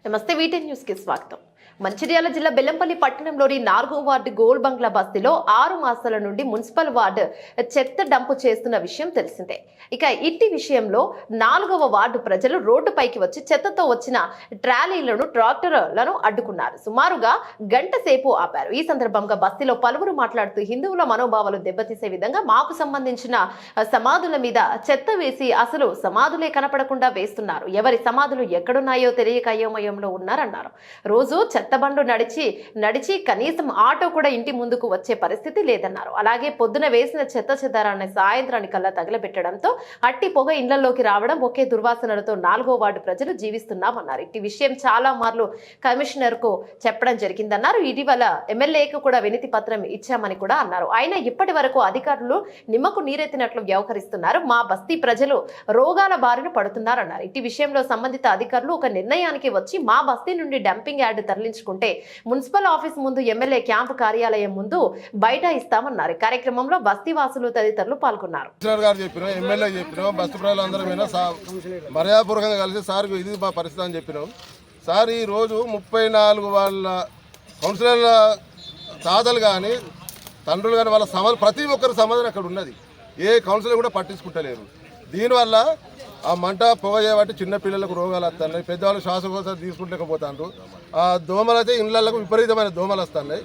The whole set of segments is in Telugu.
నమస్తే వీటెన్ న్యూస్ కి స్వాగతం. మంచిర్యాల జిల్లా బెల్లంపల్లి పట్టణంలోని 4వ వార్డు గోల్ బంగ్లా బస్తీలో 6 మాసాల నుండి మున్సిపల్ వార్డు చెత్త డంపు చేస్తున్న విషయం తెలిసిందే. ఇక ఇట్టి విషయంలో 4వ వార్డు ప్రజలు రోడ్డుపైకి వచ్చి చెత్తతో వచ్చిన ట్రాలీలను ట్రాక్టర్లను అడ్డుకున్నారు. సుమారుగా గంట సేపు ఆపారు. ఈ సందర్భంగా బస్తీలో పలువురు మాట్లాడుతూ హిందువుల మనోభావాలు దెబ్బతీసే విధంగా మాకు సంబంధించిన సమాధుల మీద చెత్త వేసి అసలు సమాధులే కనపడకుండా వేస్తున్నారు. ఎవరి సమాధులు ఎక్కడున్నాయో తెలియక అయోమయంలో ఉన్నారన్నారు. రోజు చెత్త బండ్లు నడిచి కనీసం ఆటో కూడా ఇంటి ముందుకు వచ్చే పరిస్థితి లేదన్నారు. అలాగే పొద్దున వేసిన చెత్త చెదారాన్ని సాయంత్రానికల్లా తగలబెట్టడంతో అట్టి పొగ ఇళ్లలోకి రావడం, ఒకే దుర్వాసనలతో 4వ వార్డు ప్రజలు జీవిస్తున్నామన్నారు. ఇట్టి విషయం చాలా మార్లు కమిషనర్ కు చెప్పడం జరిగిందన్నారు. ఇటీవల ఎమ్మెల్యేకు కూడా వినతి పత్రం ఇచ్చామని కూడా అన్నారు. అయినా ఇప్పటి వరకు అధికారులు నిమ్మకు నీరెత్తినట్లు వ్యవహరిస్తున్నారు. మా బస్తీ ప్రజలు రోగాల బారిన పడుతున్నారన్నారు. ఇట్టి విషయంలో సంబంధిత అధికారులు ఒక నిర్ణయానికి వచ్చి మా బస్తీ నుండి డంపింగ్ యార్డ్ తరలించుకుంటే మున్సిపల్ ఆఫీస్ ముందు, ఎమ్మెల్యే క్యాంపు కార్యాలయం ముందు బయట ఇస్తామన్నారు. కార్యక్రమంలో బస్తీ వాసులు తదితరులు పాల్గొన్నారు. బస్తీ ప్రజలందరూ మర్యాదపూర్వకంగా కలిసి సార్ ఇది మా పరిస్థితి అని చెప్పినాం. సార్ ఈ రోజు 34 వాళ్ళ కౌన్సిలర్ల తాతలు కానీ తండ్రులు కానీ వాళ్ళ ప్రతి ఒక్కరి సమాధానం అక్కడ ఉన్నది. ఏ కౌన్సిలర్ కూడా పట్టించుకుంటలేరు. దీనివల్ల ఆ మంట పొగ చేయబట్టి చిన్నపిల్లలకు రోగాలు వస్తున్నాయి, పెద్దవాళ్ళు శ్వాసకోశ తీసుకుంటలేకపోతారు. ఆ దోమలు అయితే ఇళ్లకు విపరీతమైన దోమలు వస్తున్నాయి.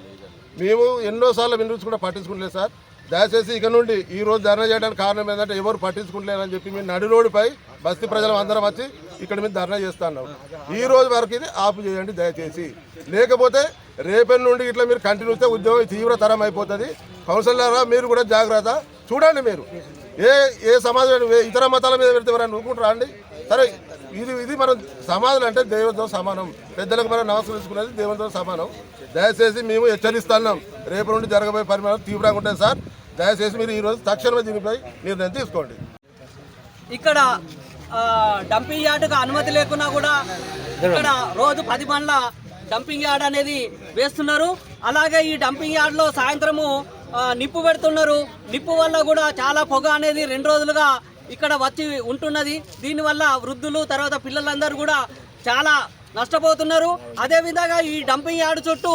మేము ఎన్నోసార్లు వినిపించుకుంటే పట్టించుకుంటలేదు సార్. దయచేసి ఇక నుండి ఈ రోజు ధర్నా చేయడానికి కారణం ఏంటంటే ఎవరు పట్టించుకుంటలేరని చెప్పి మేము నడి రోడ్డుపై బస్తీ ప్రజలు అందరం వచ్చి ఇక్కడ మీద ధర్నా చేస్తున్నాం. ఈ రోజు వరకు ఇది ఆపు చేయండి దయచేసి, లేకపోతే రేపటి నుండి ఇట్లా మీరు కంటిన్యూ చేస్తే ఉద్యోగం తీవ్రతరం అయిపోతుంది. కౌన్సిలర్ మీరు కూడా జాగ్రత్త చూడండి. మీరు ఏ సమాజం ఇతర మతాల మీద పెడితే ఎవరైనా నూకుంటారా అండి? సరే, ఇది మనం సమాధులు అంటే దేవుడితో సమానం. పెద్దలకు మనం నమస్కరించుకునేది దేవుడితో సమానం. దయచేసి మేము హెచ్చరిస్తున్నాం, రేపు నుండి జరగబోయే పరిమాణం తీవ్రంగా ఉంటుంది సార్. దయచేసి మీరు ఈరోజు తక్షణమే దీనిపై నిర్ణయం తీసుకోండి. ఇక్కడ డంపింగ్ యార్డుకు అనుమతి లేకున్నా కూడా ఇక్కడ రోజు 10 బండ్ల డంపింగ్ యార్డ్ అనేది వేస్తున్నారు. అలాగే ఈ డంపింగ్ యార్డ్లో సాయంత్రము నిప్పు పెడుతున్నారు. నిప్పు వల్ల కూడా చాలా పొగ అనేది 2 రోజులుగా ఇక్కడ వచ్చి ఉంటున్నది. దీనివల్ల వృద్ధులు తర్వాత పిల్లలందరూ కూడా చాలా నష్టపోతున్నారు. అదేవిధంగా ఈ డంపింగ్ యార్డ్ చుట్టూ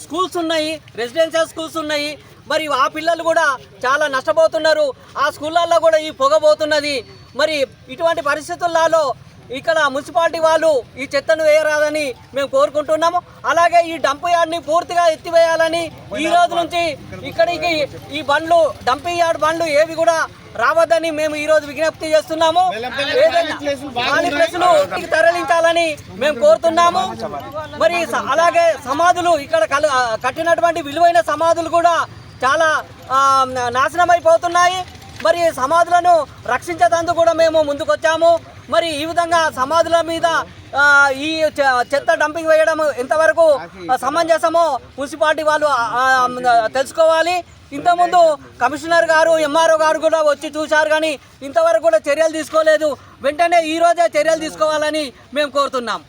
స్కూల్స్ ఉన్నాయి, రెసిడెన్షియల్ స్కూల్స్ ఉన్నాయి. మరి ఆ పిల్లలు కూడా చాలా నష్టపోతున్నారు. ఆ స్కూళ్ళల్లో కూడా ఈ పొగ పోతున్నది. మరి ఇటువంటి పరిస్థితులలో ఇక్కడ మున్సిపాలిటీ వాళ్ళు ఈ చెత్తను వేయరాదని మేము కోరుకుంటున్నాము. అలాగే ఈ డంప్ యార్డ్ని పూర్తిగా ఎత్తివేయాలని ఈ రోజు నుంచి ఇక్కడికి ఈ బండ్లు డంపింగ్ యార్డ్ బండ్లు ఏవి కూడా రావద్దని మేము ఈ రోజు విజ్ఞప్తి చేస్తున్నాము. ఖాళీ ప్లేసులు తరలించాలని మేము కోరుతున్నాము. మరి అలాగే సమాధులు ఇక్కడ కట్టినటువంటి విలువైన సమాధులు కూడా చాలా నాశనం అయిపోతున్నాయి. మరి సమాధులను రక్షించేందుకు కూడా మేము ముందుకొచ్చాము. మరి ఈ విధంగా సమాధుల మీద ఈ చెత్త డంపింగ్ వేయడం ఎంతవరకు సమంజసమో మున్సిపాలిటీ వాళ్ళు తెలుసుకోవాలి. ఇంతకుముందు కమిషనర్ గారు, ఎంఆర్ఓ గారు కూడా వచ్చి చూశారు, కానీ ఇంతవరకు కూడా చర్యలు తీసుకోలేదు. వెంటనే ఈ రోజే చర్యలు తీసుకోవాలని మేము కోరుతున్నాం.